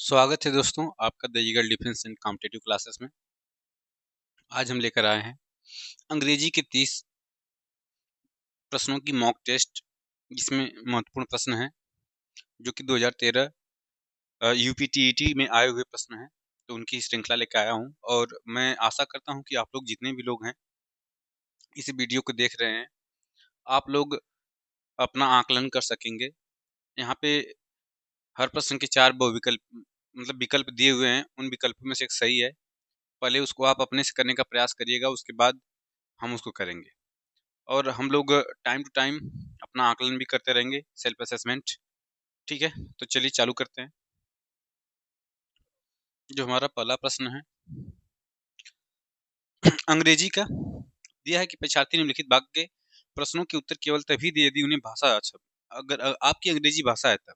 स्वागत है दोस्तों आपका the eagle defence and competitive classes में। आज हम लेकर आए हैं अंग्रेजी के 30 प्रश्नों की मॉक टेस्ट, जिसमें महत्वपूर्ण प्रश्न हैं जो कि 2013 यूपीटीईटी में आए हुए प्रश्न हैं। तो उनकी श्रृंखला लेकर आया हूं और मैं आशा करता हूं कि आप लोग जितने भी लोग हैं इस वीडियो को देख रहे हैं, आप लोग अपना आकलन कर सकेंगे। यहाँ पे हर प्रश्न के 4 विकल्प दिए हुए हैं। उन विकल्पों में से एक सही है। पहले उसको आप अपने से करने का प्रयास करिएगा, उसके बाद हम उसको करेंगे। और हम लोग टाइम टू टाइम अपना आकलन भी करते रहेंगे, सेल्फ असेसमेंट। ठीक है, तो चलिए चालू करते हैं। जो हमारा पहला प्रश्न है अंग्रेजी का दिया है कि परीक्षार्थी निम्नलिखित वाक्य के प्रश्नों के उत्तर केवल तभी दे यदि उन्हें भाषा अच्छा, अगर आपकी अंग्रेजी भाषा है तब।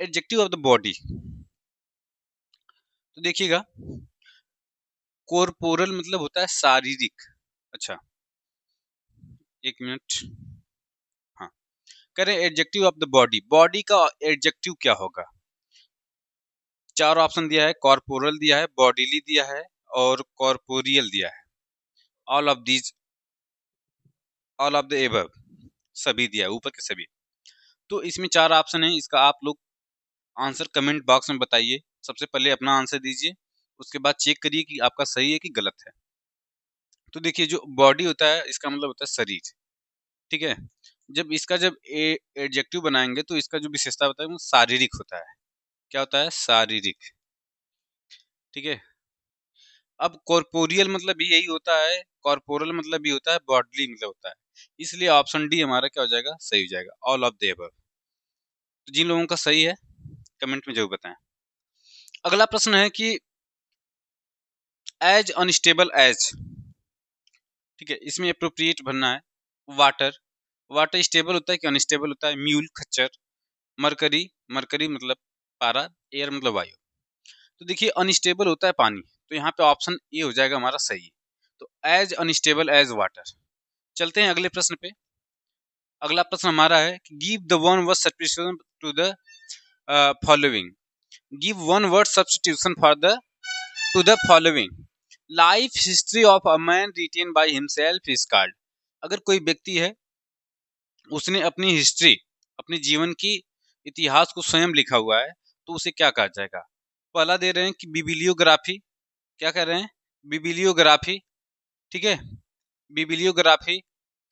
एडजेक्टिव ऑफ द बॉडी, तो देखिएगा कॉर्पोरल मतलब होता है शारीरिक। अच्छा, एक मिनट। हाँ, करें adjective of the body. Body का एडजेक्टिव क्या होगा? 4 ऑप्शन दिया है, कॉर्पोरल दिया है, बॉडीली दिया है और कॉर्पोरियल दिया है। ऑल ऑफ द एबव, सभी दिया है, ऊपर के सभी। तो इसमें 4 ऑप्शन है, इसका आप लोग आंसर कमेंट बॉक्स में बताइए। सबसे पहले अपना आंसर दीजिए, उसके बाद चेक करिए कि आपका सही है कि गलत है। तो देखिए, जो बॉडी होता है इसका मतलब होता है शरीर। ठीक है, जब एडजेक्टिव बनाएंगे तो इसका जो विशेषता होता है वो शारीरिक होता है। क्या होता है? शारीरिक। ठीक है, अब कॉर्पोरियल मतलब भी यही होता है, कॉर्पोरल मतलब भी होता है, बॉडली मतलब होता है। इसलिए ऑप्शन डी हमारा क्या हो जाएगा? सही हो जाएगा, ऑल ऑफ द अबव। तो जिन लोगों का सही है कमेंट में जरूर बताएं। अगला प्रश्न है कि एज अनस्टेबल एज। ठीक है, इसमें अप्रोप्रिएट भरना है। वाटर, वाटर स्टेबल होता है कि अनस्टेबल होता है? म्यूल, खच्चर। मरकरी, मरकरी मतलब पारा। एयर मतलब वायु। तो देखिए अनस्टेबल होता है पानी, तो यहाँ पे ऑप्शन ए हो जाएगा हमारा सही। तो एज अनस्टेबल एज वाटर। चलते हैं अगले प्रश्न पे। अगला प्रश्न हमारा है कि give the one word substitution to the following. Give one word substitution for the to the following. Life history of a man written by himself is called. अगर कोई व्यक्ति है, उसने अपनी हिस्ट्री, अपने जीवन की इतिहास को स्वयं लिखा हुआ है, तो उसे क्या कहा जाएगा? पहला दे रहे हैं कि बिबिलियोग्राफी। क्या कह रहे हैं? बिबिलियोग्राफी। ठीक है, बिबिलियोग्राफी,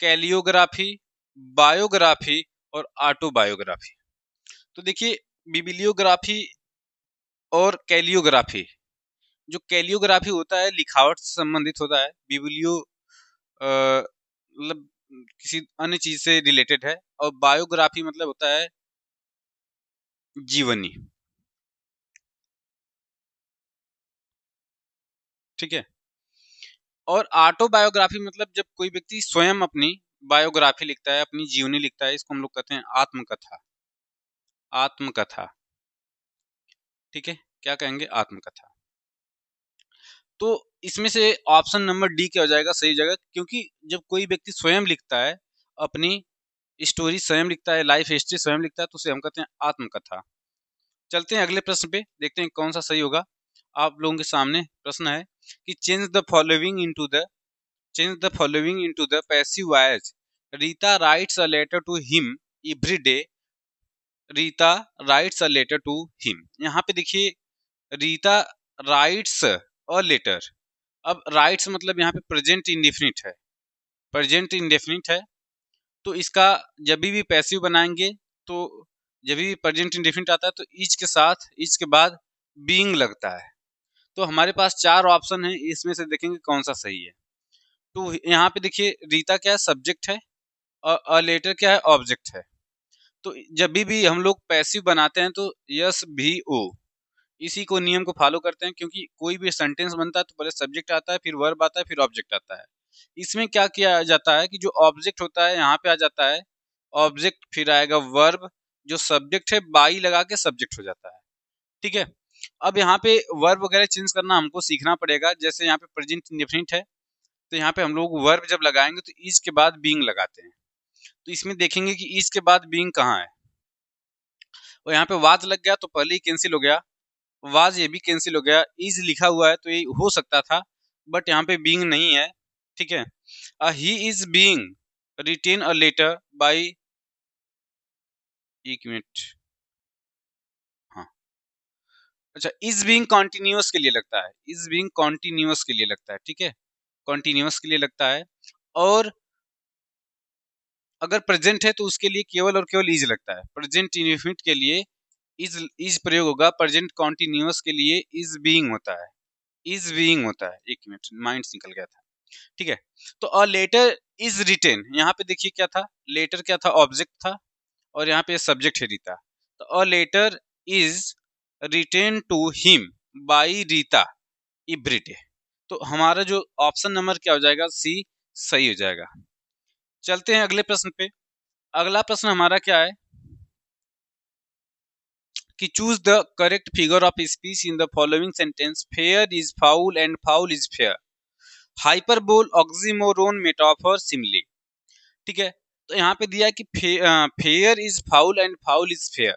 कैलियोग्राफी, बायोग्राफी और ऑटोबायोग्राफी। तो देखिए बिबिलियोग्राफी और कैलियोग्राफी, जो कैलियोग्राफी होता है लिखावट से संबंधित होता है, बिबिलियो मतलब किसी अन्य चीज से रिलेटेड है, और बायोग्राफी मतलब होता है जीवनी। ठीक है, और ऑटोबायोग्राफी मतलब जब कोई व्यक्ति स्वयं अपनी बायोग्राफी लिखता है, अपनी जीवनी लिखता है, इसको हम लोग कहते हैं आत्मकथा। आत्मकथा। ठीक है, क्या कहेंगे? आत्मकथा। तो इसमें से ऑप्शन नंबर डी क्या हो जाएगा? सही हो जाएगा, क्योंकि जब कोई व्यक्ति स्वयं लिखता है, अपनी स्टोरी स्वयं लिखता है, लाइफ हिस्ट्री स्वयं लिखता है, तो उसे हम कहते हैं आत्मकथा। चलते हैं अगले प्रश्न पे, देखते हैं कौन सा सही होगा। आप लोगों के सामने प्रश्न है कि change the following into the passive voice. Rita writes a letter to him every day. Rita writes a letter to him. यहाँ पे देखिए रीता राइट्स अ लेटर। अब राइट्स मतलब यहाँ पे प्रेजेंट इंडेफिनिट है, प्रेजेंट इंडेफिनिट है। तो इसका जब भी पैसिव बनाएंगे, तो जब भी प्रेजेंट इंडेफिनिट आता है तो ईच के साथ, ईच के बाद बीइंग लगता है। तो हमारे पास 4 ऑप्शन है, इसमें से देखेंगे कौन सा सही है। तो यहाँ पे देखिए रीता क्या है? सब्जेक्ट है, और अ लेटर क्या है? ऑब्जेक्ट है। तो जब भी हम लोग पैसिव बनाते हैं तो यस भी ओ, इसी को नियम को फॉलो करते हैं, क्योंकि कोई भी सेंटेंस बनता है तो पहले सब्जेक्ट आता है, फिर वर्ब आता है, फिर ऑब्जेक्ट आता है। इसमें क्या किया जाता है कि जो ऑब्जेक्ट होता है यहाँ पे आ जाता है ऑब्जेक्ट, फिर आएगा वर्ब, जो सब्जेक्ट है बाई लगा के सब्जेक्ट हो जाता है। ठीक है, अब यहाँ पे वर्ब वगैरह चेंज करना हमको सीखना पड़ेगा। जैसे यहाँ पे प्रेजेंट इंडेफिनिट है, तो यहाँ पे हम लोग वर्ब जब लगाएंगे तो इज के बाद बीइंग लगाते हैं। तो इसमें देखेंगे कि इज के बाद बीइंग कहाँ है, और यहाँ पे वाज लग गया तो पहले ही कैंसिल हो गया। वाज ये भी कैंसिल हो गया, इज लिखा हुआ है तो ये हो सकता था, बट यहाँ पे बीइंग नहीं है, ठीक है। He is being written a letter by, एक मिनट, हाँ, अच्छा, इज बीइंग कॉन्टिन्यूअस के लिए लगता है, इज बीइंग कॉन्टिन्यूअस के लिए लगता है, ठीक है, कॉन्टिन्यूअस के लिए लगता है। और अगर प्रेजेंट है तो उसके लिए केवल और केवल इज लगता है, प्रेजेंट इंडेफिनिट के लिए इज प्रयोग होगा, प्रेजेंट कॉन्टिन्यूअस के लिए इज बीइंग होता है, इज बीइंग होता है, एक मिनट माइंड निकल गया था, ठीक है। तो अ लेटर इज रिटेन, यहाँ पे देखिए क्या था, लेटर क्या था, ऑब्जेक्ट था, और यहाँ पे सब्जेक्ट है रीता। तो a letter is written to him by Rita everyday. तो हमारा जो ऑप्शन नंबर क्या हो जाएगा, सी सही हो जाएगा। चलते हैं अगले प्रश्न पे। अगला प्रश्न हमारा क्या है कि choose the correct figure of speech in the following sentence, fair is foul and foul is fair, hyperbole, oxymoron, metaphor, simile, ठीक है। तो यहाँ पे दिया है कि fair is foul and foul is fair,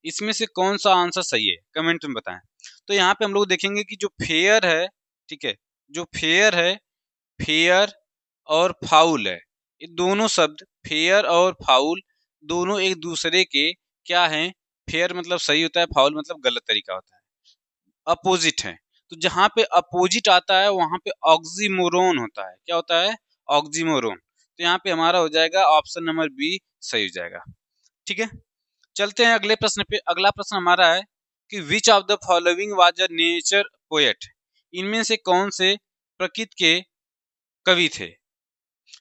इसमें से कौन सा आंसर सही है, कमेंट में बताएं। तो यहाँ पे हम लोग देखेंगे कि जो फेयर है, ठीक है, जो फेयर है, फेयर और फाउल है, ये दोनों शब्द फेयर और फाउल दोनों एक दूसरे के क्या हैं, फेयर मतलब सही होता है, फाउल मतलब गलत तरीका होता है, अपोजिट है। तो जहां पे अपोजिट आता है वहां पे ऑक्सीमोरोन होता है, क्या होता है, ऑक्सीमोरोन। तो यहाँ पे हमारा हो जाएगा ऑप्शन नंबर बी सही हो जाएगा, ठीक है। चलते हैं अगले प्रश्न पे। अगला प्रश्न हमारा है कि विच of the following was a nature poet, इनमें से कौन से प्रकृति के कवि थे।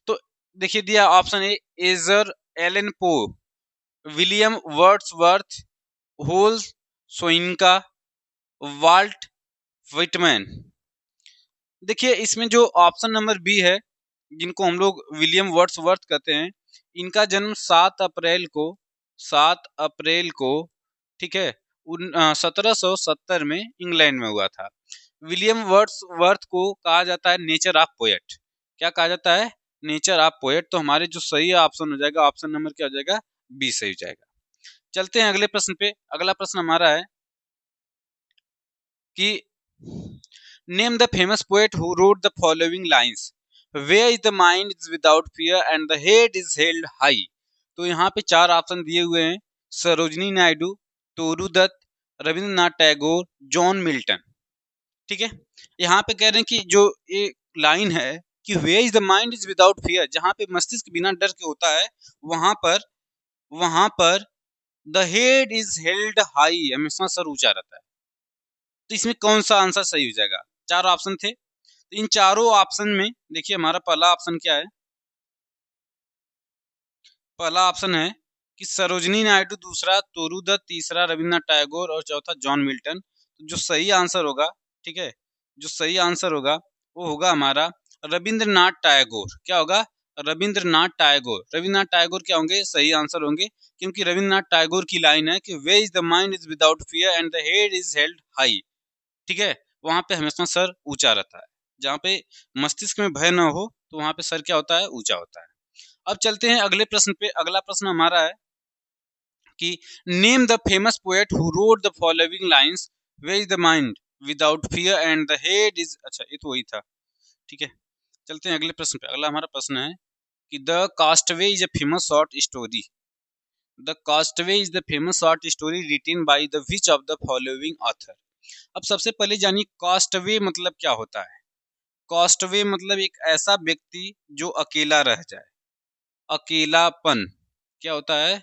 तो देखिए दिया ऑप्शन ए एजर Allan Poe, William Wordsworth, Wole Soyinka, Walt Whitman. देखिए इसमें जो ऑप्शन नंबर बी है, जिनको हम लोग विलियम वर्ड्सवर्थ कहते हैं, इनका जन्म 7 अप्रैल को, 7 अप्रैल को, ठीक है, 1770 में इंग्लैंड में हुआ था। विलियम वर्ड्सवर्थ को कहा जाता है नेचर ऑफ पोएट, क्या कहा जाता है, नेचर ऑफ पोएट। तो हमारे जो सही ऑप्शन हो जाएगा, ऑप्शन नंबर क्या हो जाएगा, बी सही हो जाएगा। चलते हैं अगले प्रश्न पे। अगला प्रश्न हमारा है कि name the famous poet who wrote the following lines, where is the mind is without fear and the head is held high. तो यहाँ पे 4 ऑप्शन दिए हुए हैं, सरोजनी नायडू, तोरू दत्त, रविंद्रनाथ टैगोर, जॉन मिल्टन, ठीक है। यहाँ पे कह रहे हैं कि जो एक लाइन है कि where is the mind is without fear, जहाँ पे मस्तिष्क बिना डर के होता है, वहां पर the head is held high, हमेशा सर ऊंचा रहता है। तो इसमें कौन सा आंसर सही हो जाएगा, 4 ऑप्शन थे, तो इन चारों ऑप्शन में देखिए हमारा पहला ऑप्शन क्या है, पहला ऑप्शन है कि सरोजनी नायडू, दूसरा तोरू दत्त, तीसरा रविंद्रनाथ टैगोर और चौथा जॉन मिल्टन। तो जो सही आंसर होगा, ठीक है, जो सही आंसर होगा वो होगा हमारा रविंद्रनाथ टैगोर। क्या होगा, रविंद्रनाथ टैगोर। रविंद्रनाथ टैगोर क्या होंगे, सही आंसर होंगे, क्योंकि रविंद्रनाथ टैगोर की लाइन है कि way is the mind is without fear and the head is held high, ठीक है। वहां पे हमेशा सर ऊंचा रहता है, जहाँ पे मस्तिष्क में भय न हो तो वहां पे सर क्या होता है, ऊंचा होता है। अब चलते हैं अगले प्रश्न पे। अगला प्रश्न हमारा है कि name the famous poet who wrote the following lines, where is the mind without fear and the head is, अच्छा ये तो वही था, ठीक है। चलते हैं अगले प्रश्न पे। अगला हमारा प्रश्न है कि the castaway is a famous short story, the castaway is the famous short story written by the which of the following author. अब सबसे पहले जानिए कास्टवे मतलब क्या होता है। कास्टवे मतलब एक ऐसा व्यक्ति जो अकेला रह जाए, अकेलापन, क्या होता है,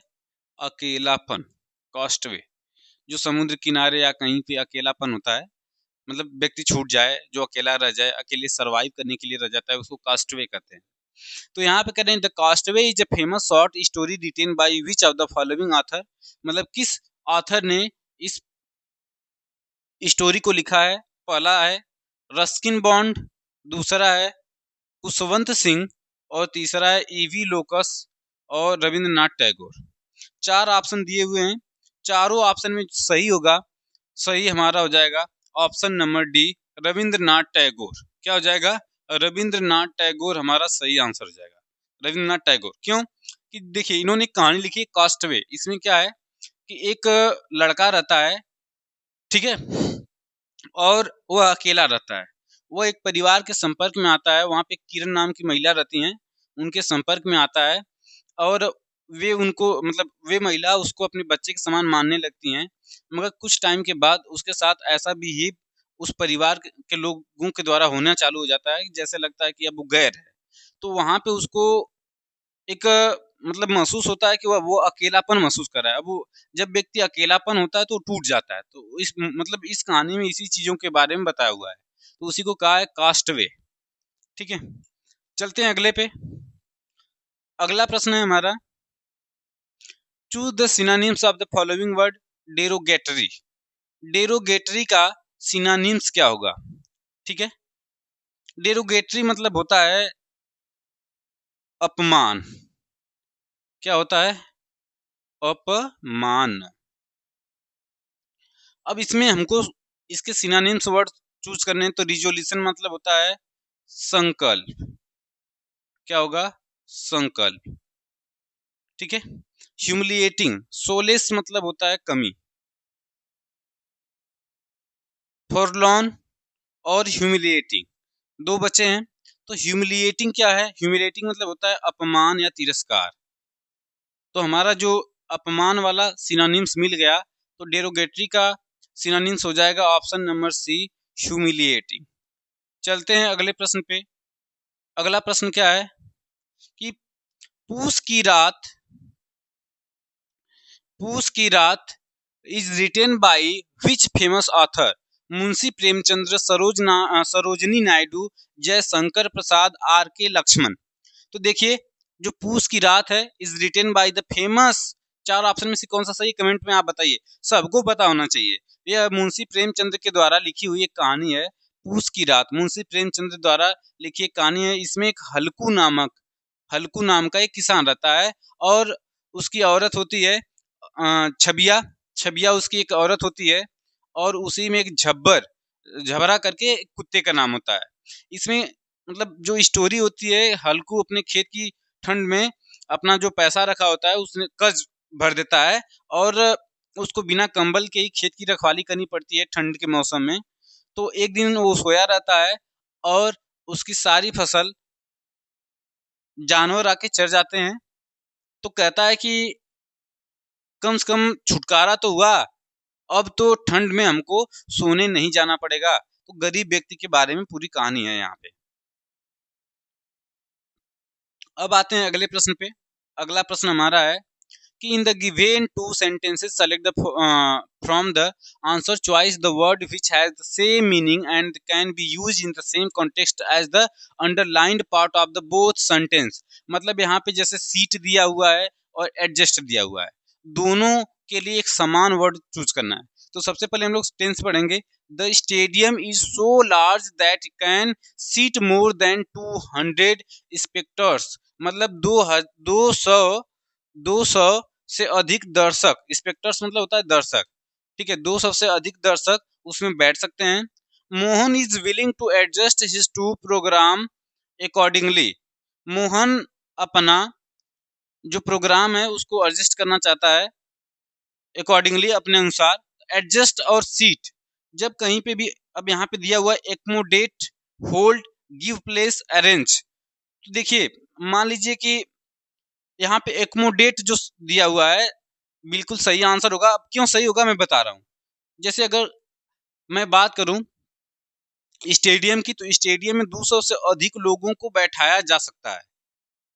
अकेलापन, कास्टवे, जो समुद्र किनारे या कहीं पे अकेलापन होता है, मतलब व्यक्ति छूट जाए, जो अकेला रह जाए, अकेले सरवाइव करने के लिए रह जाता है, उसको कास्टवे कहते हैं। तो यहाँ पे कह रहे हैं the castaway is a famous short story retain by which of the following author, मतलब किस ऑथर ने इस स्टोरी को लिखा है। पहला है रस्किन बॉन्ड, दूसरा है खुशवंत सिंह और तीसरा है ईवी लोकस और रविंद्रनाथ टैगोर। 4 ऑप्शन दिए हुए हैं, चारों ऑप्शन में सही होगा, सही हमारा हो जाएगा option number D Rabindranath Tagore. क्या हो जाएगा, रविंद्रनाथ टैगोर हमारा सही आंसर हो जाएगा, रविंद्रनाथ टैगोर। क्यों कि देखिए इन्होंने कहानी लिखी कास्टवे, इसमें क्या है कि एक लड़का रहता है, ठीक है, और वह अकेला रहता है। वह एक परिवार के संपर्क में आता है, वहाँ पे किरण नाम की महिला रहती हैं, उनके संपर्क में आता है और वे उनको मतलब वे महिला उसको अपने बच्चे के समान मानने लगती हैं। मगर कुछ टाइम के बाद उसके साथ ऐसा बिहेव उस परिवार के लोगों के द्वारा होना चालू हो जाता है, जैसे लगता है कि अब वो गैर है। तो वहाँ पे उसको एक मतलब महसूस होता है कि वो अकेलापन महसूस कर रहा है। अब वो जब व्यक्ति अकेलापन होता है तो टूट जाता है। तो इस मतलब इस कहानी में इसी चीज़ों के बारे में बताया हुआ है। तो उसी को कहा है कास्टवे। ठीक है, चलते हैं अगले पे। अगला प्रश्न है हमारा, choose the synonyms of the following word derogatory. Derogatory का सिनोनिम्स क्या होगा? ठीक है, डेरोगेटरी मतलब होता है अपमान। क्या होता है? अपमान। अब इसमें हमको इसके सिनोनिम्स वर्ड चूज करने हैं। तो रिजोल्यूशन मतलब होता है संकल्प। क्या होगा? संकल्प। ठीक है, ह्यूमिलिएटिंग, सोलेस मतलब होता है कमी। फॉरलॉर्न और ह्यूमिलिएटिंग दो बचे हैं। तो ह्यूमिलिएटिंग क्या है? ह्यूमिलिएटिंग मतलब होता है अपमान या तिरस्कार। तो हमारा जो अपमान वाला सिनोनिम्स मिल गया, तो डेरोगेटरी का सिनोनिम्स हो जाएगा ऑप्शन नंबर सी, ह्यूमिलिएटिंग। चलते हैं अगले प्रश्न पे। अगला प्रश्न क्या है कि पूस की रात, Poos ki Raat is written by which famous author? Munshi Premchandra, Sarojini Naidu, Jaishankar Prasad, R K Laxman. तो देखिए, जो पूस की रात है is written by the famous, चार ऑप्शन में से कौन सा सही, कमेंट में आप बताइए। सबको पता होना चाहिए, यह मुंशी प्रेमचंद्र के द्वारा लिखी हुई एक कहानी है। पूस की रात मुंशी प्रेमचंद्र द्वारा लिखी एक कहानी है। इसमें एक हल्कू नाम का एक किसान रहता है और उसकी औरत होती है छबिया। छबिया उसकी एक औरत होती है और उसी में एक झबरा करके कुत्ते का नाम होता है। इसमें मतलब जो स्टोरी होती है, हल्कू अपने खेत की ठंड में अपना जो पैसा रखा होता है उसने कर्ज भर देता है और उसको बिना कंबल के ही खेत की रखवाली करनी पड़ती है ठंड के मौसम में। तो एक दिन वो सोया रहता है और उसकी सारी फसल जानवर आके चर जाते हैं। तो कहता है कि कम से कम छुटकारा तो हुआ, अब तो ठंड में हमको सोने नहीं जाना पड़ेगा। तो गरीब व्यक्ति के बारे में पूरी कहानी है यहाँ पे। अब आते हैं अगले प्रश्न पे। अगला प्रश्न हमारा है कि in the given two sentences select the from the answer choice the word which has the same meaning and can be used in the same context as the underlined part of the both sentence। मतलब यहाँ पे जैसे seat दिया हुआ है और adjust दिया हुआ है, दोनों के लिए एक समान वर्ड चूज करना है। तो सबसे पहले हम लोग टेंस पढ़ेंगे। The stadium is so large that can seat more than 200 spectres. मतलब 200 से अधिक दर्शक, स्पेक्टर्स मतलब होता है दर्शक। ठीक है, 200 से अधिक दर्शक उसमें बैठ सकते हैं। Mohan is willing to adjust his to programme accordingly. Mohan अपना जो प्रोग्राम है उसको एडजस्ट करना चाहता है अकॉर्डिंगली, अपने अनुसार। एडजस्ट और सीट जब कहीं पे भी, अब यहाँ पे दिया हुआ है एक्मोडेट, होल्ड, गिव प्लेस, अरेंज। तो देखिए, मान लीजिए कि यहाँ पे एक्मोडेट जो दिया हुआ है बिल्कुल सही आंसर होगा। अब क्यों सही होगा मैं बता रहा हूँ। जैसे अगर मैं बात करूं स्टेडियम की, तो स्टेडियम में 200 से अधिक लोगों को बैठाया जा सकता है।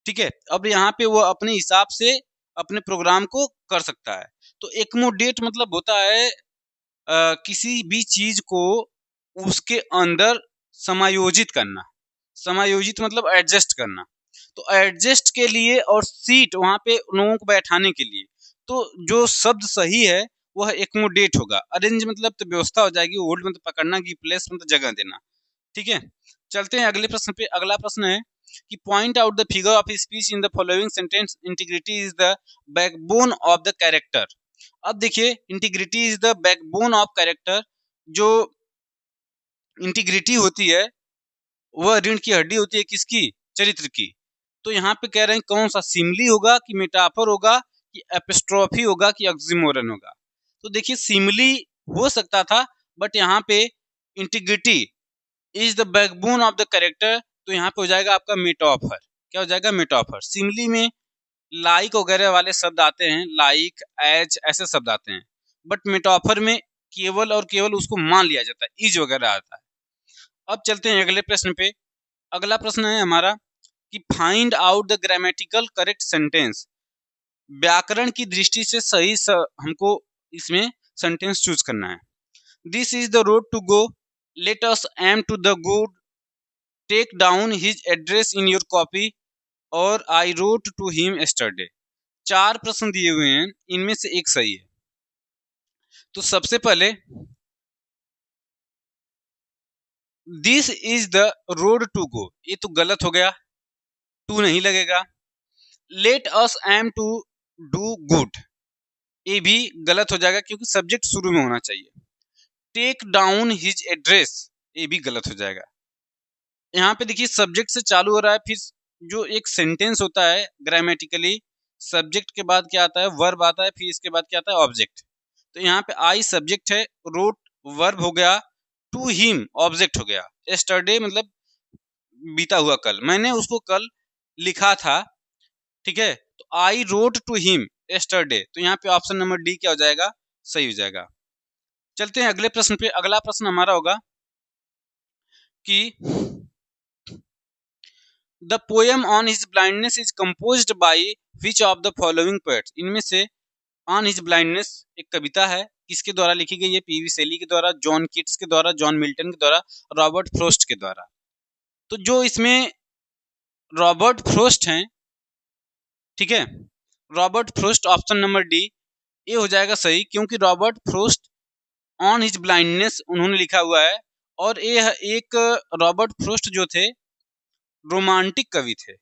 ठीक है, अब यहाँ पे वो अपने हिसाब से अपने प्रोग्राम को कर सकता है। तो एक्मोडेट मतलब होता है किसी भी चीज को उसके अंदर समायोजित करना। समायोजित मतलब एडजस्ट करना। तो एडजस्ट के लिए और सीट वहां पे लोगों को बैठाने के लिए, तो जो शब्द सही है वह एक्मोडेट होगा। अरेंज मतलब तो व्यवस्था हो जाएगी, होल्ड मतलब पकड़ना, गिव प्लेस मतलब जगह देना। ठीक है, चलते हैं अगले प्रश्न पे। अगला प्रश्न है कि point out the figure of speech in the following sentence. Integrity is the backbone of the character. अब देखिए, integrity is the backbone of character. जो इंटीग्रिटी होती है वह रीढ़ की हड्डी होती है किसकी? चरित्र की। तो यहाँ पे कह रहे हैं कौन सा, सिमली होगा कि मेटाफर होगा कि एपिस्ट्रोफी होगा कि ऑक्सीमोरन होगा? तो देखिए, सिमली हो सकता था, बट यहाँ पे integrity is the backbone of the character, तो यहाँ पे हो जाएगा आपका मेटाफर। क्या हो जाएगा? मेटाफर। सिमिली में लाइक वगैरह वाले शब्द आते हैं, लाइक, एज, ऐसे शब्द आते हैं, बट मेटाफर में केवल और केवल उसको मान लिया जाता है, इज वगैरह आता है। अब चलते हैं अगले प्रश्न पे। अगला प्रश्न है हमारा कि find out the grammatical correct sentence. व्याकरण की दृष्टि से सही हमको इसमें सेंटेंस चूज करना है। This is the road to go, let us aim to the good, take down his address in your copy, और I wrote to him yesterday. 4 प्रश्न दिए हुए हैं, इनमें से एक सही है। तो सबसे पहले this is the road to go, ये तो गलत हो गया, टू नहीं लगेगा। Let us aim to do good, ये भी गलत हो जाएगा क्योंकि सब्जेक्ट शुरू में होना चाहिए। टेक डाउन हिज एड्रेस, ये भी गलत हो जाएगा। यहाँ पे देखिए सब्जेक्ट से चालू हो रहा है, फिर जो एक सेंटेंस होता है ग्रामेटिकली, सब्जेक्ट के बाद क्या आता है? वर्ब आता है, फिर इसके बाद क्या आता है? ऑब्जेक्ट। तो यहाँ पे आई सब्जेक्ट है, रोट वर्ब हो गया, टू हिम ऑब्जेक्ट हो गया, यस्टरडे मतलब बीता हुआ कल, मैंने उसको कल लिखा था, ठीक है। तो I wrote to him yesterday, तो यहाँ पे ऑप्शन नंबर डी क्या हो जाएगा? सही हो जाएगा। चलते हैं अगले प्रश्न पे। अगला प्रश्न हमारा होगा कि the poem on his blindness is composed by which of the following poets. इनमें से ऑन हिज ब्लाइंडनेस एक कविता है, किसके द्वारा लिखी गई है? पीवी शैली के द्वारा, जॉन किट्स के द्वारा, जॉन मिल्टन के द्वारा, रॉबर्ट फ्रोस्ट के द्वारा। तो जो इसमें रॉबर्ट फ्रोस्ट हैं, ठीक है, Robert frost, option number D ये हो जाएगा सही, क्योंकि Robert frost on his blindness उन्होंने लिखा हुआ है, और ये एक रॉबर्ट फ्रोस्ट जो थे रोमांटिक कवि थे।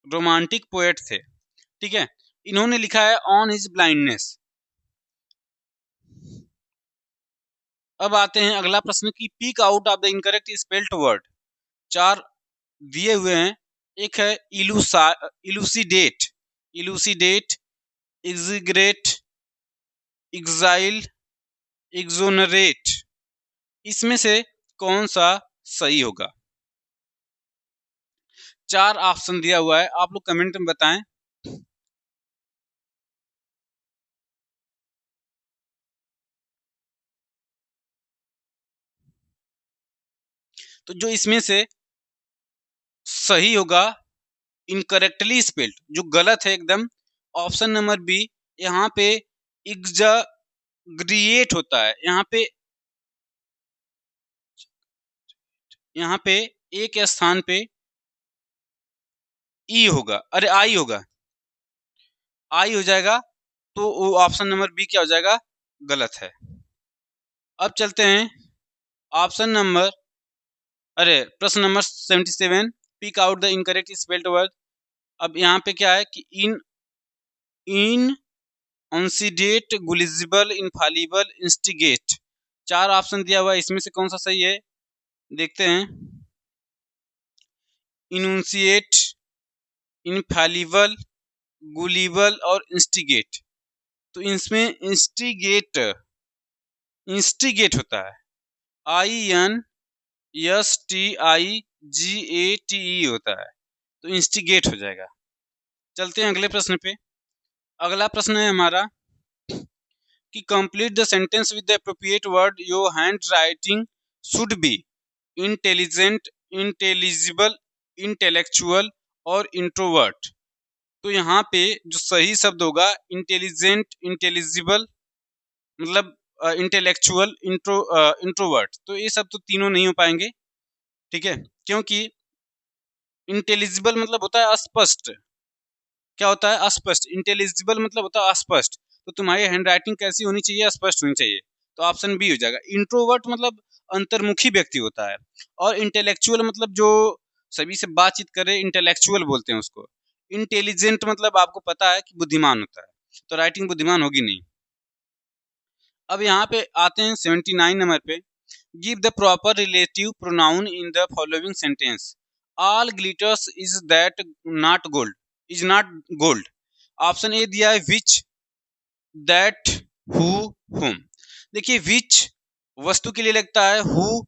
रोमांटिक पोएट थे, ठीक है। इन्होंने लिखा है ऑन हिज ब्लाइंडनेस। अब आते हैं अगला प्रश्न की peak out of the incorrect spelled word. 4 दिए हुए हैं, एक है इलूसिडेट, इलूसिडेट, एग्जिग्रेट, एग्जाइल, एग्जोनरेट, इसमें से कौन सा सही होगा? 4 ऑप्शन दिया हुआ है, आप लोग कमेंट में बताएं। तो जो इसमें से सही होगा, इनकरेक्टली स्पेल्ड, जो गलत है एकदम, ऑप्शन नंबर बी। यहाँ पे एग्जाग्रिएट होता है, यहाँ पे एक स्थान पे ई होगा, अरे आई होगा, आई हो जाएगा, तो वो ऑप्शन नंबर बी क्या हो जाएगा? गलत है। अब चलते हैं ऑप्शन नंबर, अरे प्रश्न number 77, pick out the incorrect spelled word. अब यहाँ पे क्या है कि इन इन ऑनसीडेट, गुलिजिबल, इनफालिबल, इंस्टिगेट, 4 ऑप्शन दिया हुआ है, इसमें से कौन सा सही है? देखते हैं। इनुंसिएट, इनफालिबल, गुलिबल और इंस्टिगेट। तो इसमें इंस्टिगेट होता है, INSTIGATE होता है, तो इंस्टिगेट हो जाएगा। चलते हैं अगले प्रश्न पे। अगला प्रश्न है हमारा कि complete the sentence with the appropriate word, your hand writing should be intelligent, intelligible, intellectual और इंट्रोवर्ट। तो यहाँ पे जो सही शब्द होगा इंटेलिजेंट, इंटेलिजिबल, मतलब इंटेलेक्चुअल, इंट्रोवर्ट, तो ये सब तो तीनों नहीं हो पाएंगे, ठीक है, क्योंकि इंटेलिजिबल मतलब होता है अस्पष्ट। क्या होता है? अस्पष्ट। इंटेलिजिबल मतलब होता है अस्पष्ट, तो तुम्हारी हैंड राइटिंग कैसी होनी चाहिए? स्पष्ट होनी चाहिए, तो ऑप्शन बी हो जाएगा। इंट्रोवर्ट मतलब अंतर्मुखी व्यक्ति होता है, और इंटेलेक्चुअल मतलब जो सभी से बातचीत करे, इंटेलेक्चुअल बोलते हैं उसको। इंटेलिजेंट मतलब आपको पता है कि बुद्धिमान होता है, तो राइटिंग बुद्धिमान होगी नहीं। अब यहाँ पे आते हैं 79 नंबर पे। Give the proper relative pronoun in the following sentence. All glitters is that not gold, is not gold. Option A दिया है विच, दैट, हु, हुम। देखिए विच वस्तु के लिए लगता है, हु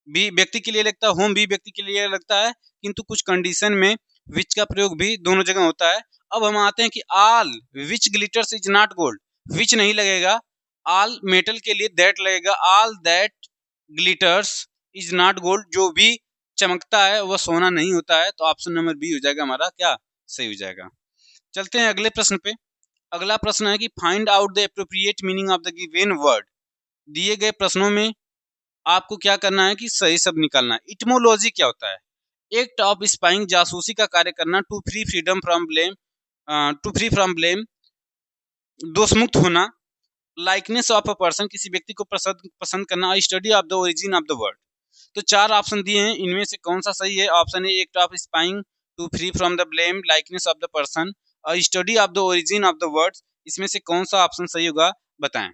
भी व्यक्ति के लिए लगता है, होम भी व्यक्ति के लिए लगता है, किंतु कुछ कंडीशन में विच का प्रयोग भी दोनों जगह होता है। अब हम आते हैं कि all which glitters is not gold, which नहीं लगेगा, आल मेटल के लिए दैट लगेगा, all that glitters is not gold, जो भी चमकता है वह सोना नहीं होता है। तो ऑप्शन नंबर बी हो जाएगा हमारा क्या सही हो जाएगा। चलते हैं अगले प्रश्न पे। अगला प्रश्न है कि find out the appropriate meaning of the given word. दिए गए प्रश्नों में आपको क्या करना है कि सही शब्द निकालना है। इटमोलॉजी क्या होता है? एक्ट ऑफ स्पाइंग, जासूसी का कार्य करना। To free freedom from blame, to free from blame, दोषमुक्त होना। लाइकनेस ऑफ अ पर्सन, किसी व्यक्ति को पसंद करना। Study of the origin of the word. तो चार ऑप्शन दिए हैं, इनमें से कौन सा सही है? Option A act of spying, to free from the blame, likeness of the person और study of the origin of the words. इसमें से कौन सा ऑप्शन सही होगा बताएं।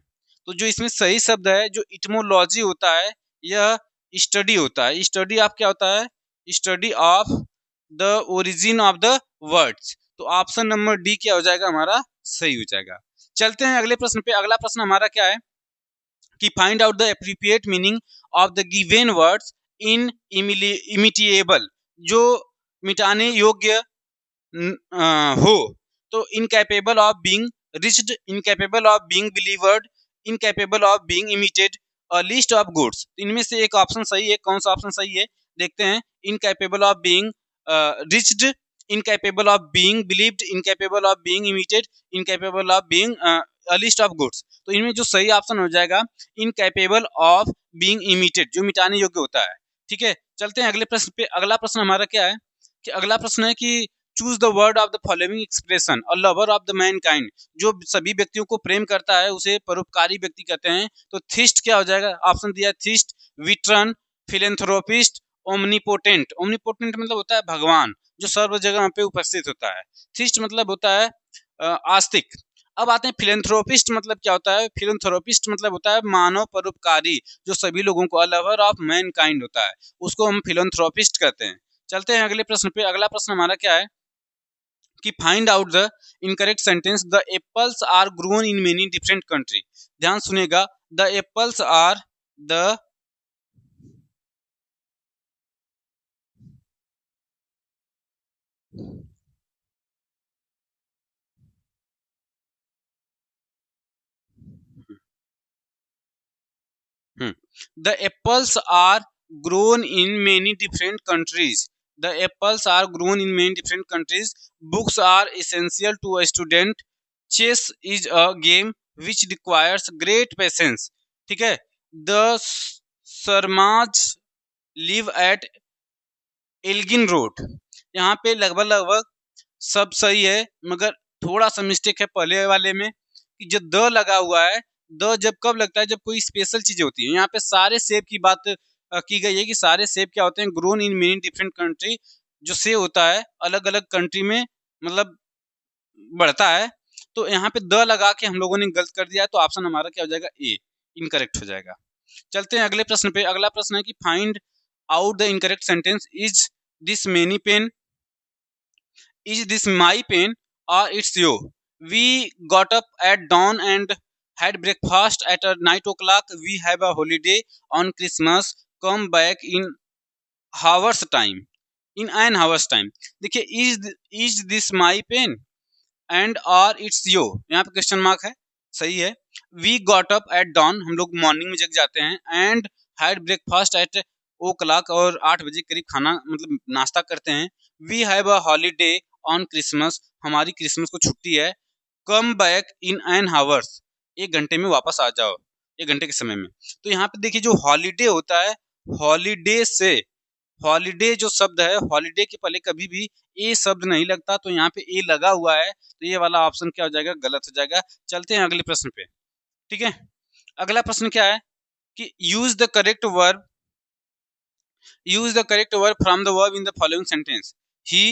तो जो इसमें सही शब्द है, जो इटमोलॉजी होता है, यह स्टडी होता है। स्टडी ऑफ क्या होता है? Study of the origin of the words. तो ऑप्शन नंबर डी क्या हो जाएगा हमारा सही हो जाएगा। चलते हैं अगले प्रश्न पे। अगला प्रश्न हमारा क्या है कि find out the appropriate meaning of the given words in imitable, जो मिटाने योग्य हो। तो incapable of being reached, incapable of being believed, incapable of being imitated, list of goods. इनमें से एक ऑप्शन सही है, कौन सा ऑप्शन सही है देखते हैं। Incapable of being reached, incapable of being believed, incapable of being imitated, incapable of being list of goods. तो इनमें जो सही ऑप्शन हो जाएगा इनकैपेबल ऑफ बीइंग इमिटेड, जो मिटाने योग्य होता है। ठीक है, चलते हैं अगले प्रश्न पे। अगला प्रश्न हमारा क्या है कि अगला प्रश्न है कि choose the word of the following expression, a lover of the Mankind, जो सभी व्यक्तियों को प्रेम करता है उसे परोपकारी व्यक्ति कहते हैं। तो थीस्ट क्या हो जाएगा? ऑप्शन दिया है थीस्ट, विट्रन, फिलेंथ्रोपिस्ट, ओमनीपोटेंट। ओमनीपोटेंट मतलब होता है भगवान, जो सर्व जगह पे उपस्थित होता है। थीस्ट मतलब होता है आस्तिक। अब आते हैं फिलेंथ्रोपिस्ट मतलब क्या होता है? फिलेंथ्रोपिस्ट मतलब होता है मानव परोपकारी, जो सभी लोगों को, अ लवर ऑफ मैनकाइंड होता है, उसको हम फिलेंथ्रोपिस्ट कहते हैं। चलते हैं अगले प्रश्न पे। अगला प्रश्न हमारा क्या है कि find out the incorrect sentence, the apples are grown in many different country. ध्यान सुनेगा, the apples are the the apples are grown in many different countries. The apples are grown in many different countries. Books are essential to a student. Chess is a game which requires great patience. ठीक है, the Sarmas live at Elgin road. यहाँ पे लगभग लगभग सब सही है, मगर थोड़ा सा मिस्टेक है पहले वाले में कि जो द लगा हुआ है, द जब कब लगता है? जब कोई स्पेशल चीजें होती है। यहाँ पे सारे सेब की बात की गई है कि सारे सेब क्या होते हैं? Grown in many different country. जो सेब होता है अलग अलग कंट्री में मतलब बढ़ता है। तो यहाँ पे द लगा के हम लोगों ने गलत कर दिया है, तो ऑप्शन हमारा क्या हो जाएगा? ए इनकरेक्ट हो जाएगा। चलते हैं अगले प्रश्न पे। अगला प्रश्न है कि find out the incorrect sentence, is this many pen, is this my pen or it's you? We got up at dawn and had breakfast at 9 o'clock. We have a holiday on Christmas. Come back in hours time. In an hours time. देखिए is this my pen and or it's you, यहाँ पे question mark है। सही है। We got up at dawn, हम लोग morning में जग जाते हैं। And had breakfast at o'clock, और 8 बजे करीब खाना मतलब नाश्ता करते हैं। We have a holiday on Christmas, हमारी क्रिसमस को छुट्टी है। Come back in an hours, 1 घंटे में वापस आ जाओ, 1 घंटे के समय में। तो यहाँ पे देखिए जो हॉलीडे होता है, हॉलीडे से, हॉलीडे जो शब्द है, हॉलीडे के पहले कभी भी ए शब्द नहीं लगता, तो यहाँ पे ए लगा हुआ है, तो ये वाला ऑप्शन क्या हो जाएगा? गलत हो जाएगा। चलते हैं अगले प्रश्न पे। ठीक है, अगला प्रश्न क्या है कि use the correct verb, use the correct verb from the verb in the following sentence. He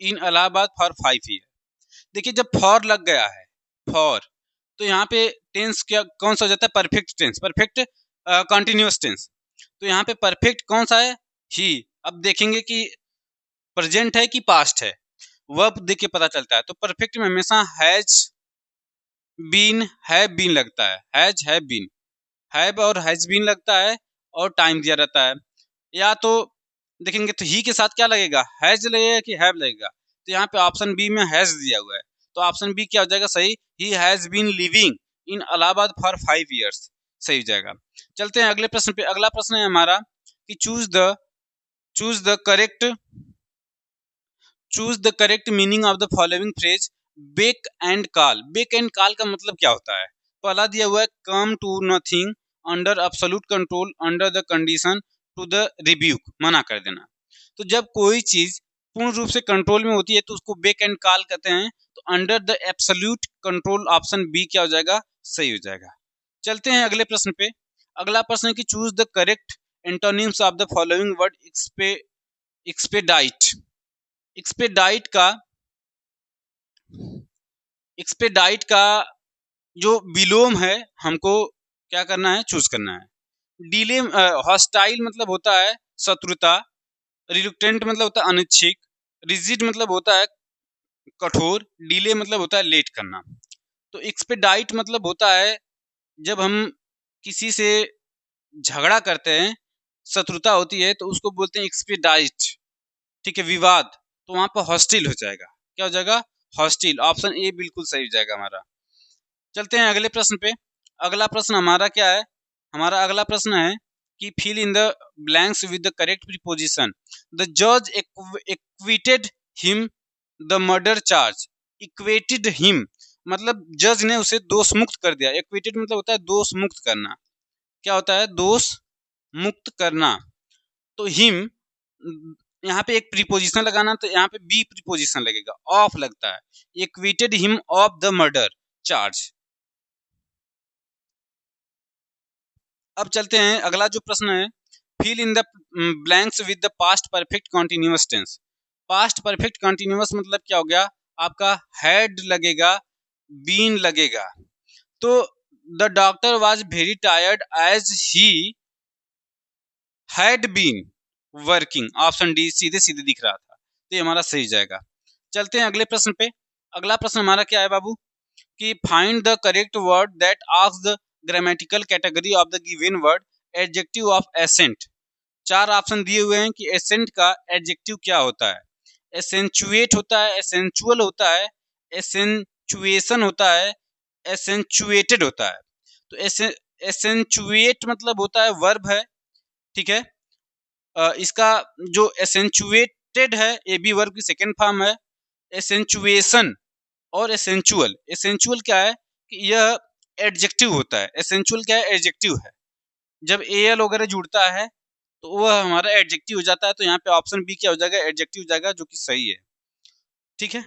in Allahabad for 5 year. देखिए जब फॉर लग गया है, फॉर, तो यहाँ पे टेंस क्या कौन सा हो जाता है? Perfect tense, perfect continuous tense. तो यहाँ पे परफेक्ट कौन सा है? ही। अब देखेंगे कि प्रेजेंट है कि पास्ट है, वर्ब देख के पता चलता है। तो परफेक्ट में हमेशा हैज बीन, हैव बीन लगता है, हैज हैव बीन, हैव और हैज बीन लगता है और टाइम दिया रहता है। या तो देखेंगे तो ही के साथ क्या लगेगा, हैज लगेगा कि हैव लगेगा, तो यहाँ पे ऑप्शन बी में हैज दिया हुआ है, तो ऑप्शन बी क्या हो जाएगा सही, he has been living in Allahabad for 5 years, सही हो जाएगा। चलते हैं अगले प्रश्न पे। अगला प्रश्न है हमारा कि choose the correct meaning of the following phrase beck and call. Beck and call का मतलब क्या होता है? पहला दिया हुआ है come to nothing under absolute control under the condition to the rebuke, मना कर देना। तो जब कोई चीज पूर्ण रूप से कंट्रोल में होती है तो उसको बेक एंड कॉल कहते हैं। तो under the absolute control option B क्या हो जाएगा, सही हो जाएगा। चलते हैं अगले प्रश्न पे। अगला प्रश्न है कि choose the correct antonyms of the following word expedite. Expedite का एक्सपेडाइट का जो विलोम है हमको क्या करना है, चूज करना है। डिले, हॉस्टाइल मतलब होता है शत्रुता, रिलुक्टेंट मतलब होता है अनिच्छिक, रिजिड मतलब होता है कठोर, डिले मतलब होता है लेट करना। तो एक्सपेडाइट मतलब होता है जब हम किसी से झगड़ा करते हैं, शत्रुता होती है, तो उसको बोलते हैं एक्सपेडाइट, ठीक है, विवाद। तो वहां पर हॉस्टिल हो जाएगा, क्या हो जाएगा, हॉस्टिल। ऑप्शन ए बिल्कुल सही हो जाएगा हमारा। चलते हैं अगले प्रश्न पे। अगला प्रश्न हमारा क्या है, हमारा अगला प्रश्न है कि fill in the blanks with the correct preposition. The जज acquitted him the murder charge. Acquitted him मतलब जज ने उसे दोष मुक्त कर दिया। एक्विटेड मतलब होता है दोष मुक्त करना, क्या होता है, दोष मुक्त करना। तो हिम, यहाँ पे एक प्रीपोजिशन लगाना, तो यहाँ पे बी प्रीपोजिशन लगेगा, ऑफ लगता है, acquitted him of the murder charge. अब चलते हैं अगला जो प्रश्न है, fill in the blanks with the past perfect continuous tense. Past perfect continuous मतलब क्या हो गया आपका, हैड लगेगा, बीन लगेगा। तो the doctor was very tired as he had been working, option D सीधे सीधे दिख रहा था, तो ये हमारा सही जाएगा। चलते हैं अगले प्रश्न पे। अगला प्रश्न हमारा क्या है बाबू, कि find the correct word that asks the grammatical category of the given word adjective of accent. चार ऑप्शन दिए हुए हैं कि एसेंट का एडजेक्टिव क्या होता है। एसेंचुएट होता है, एसेंचुअल होता है, एसेंचुएशन होता है, एसेंचुएटेड होता है। तो एसेंचुएट मतलब होता है वर्ब है, ठीक है। इसका जो एसेंचुएटेड है ए बी वर्ब की सेकेंड फॉर्म है। एसेंचुएशन और एसेंचुअल, एसेंचुअल क्या है कि यह एडजेक्टिव होता है, एसेंचुअल क्या है, एडजेक्टिव है। जब एल वगैरह जुड़ता है तो वह हमारा एडजेक्टिव हो जाता है। तो यहाँ पे ऑप्शन बी क्या हो जाएगा, एडजेक्टिव हो जाएगा, जो कि सही है, ठीक है।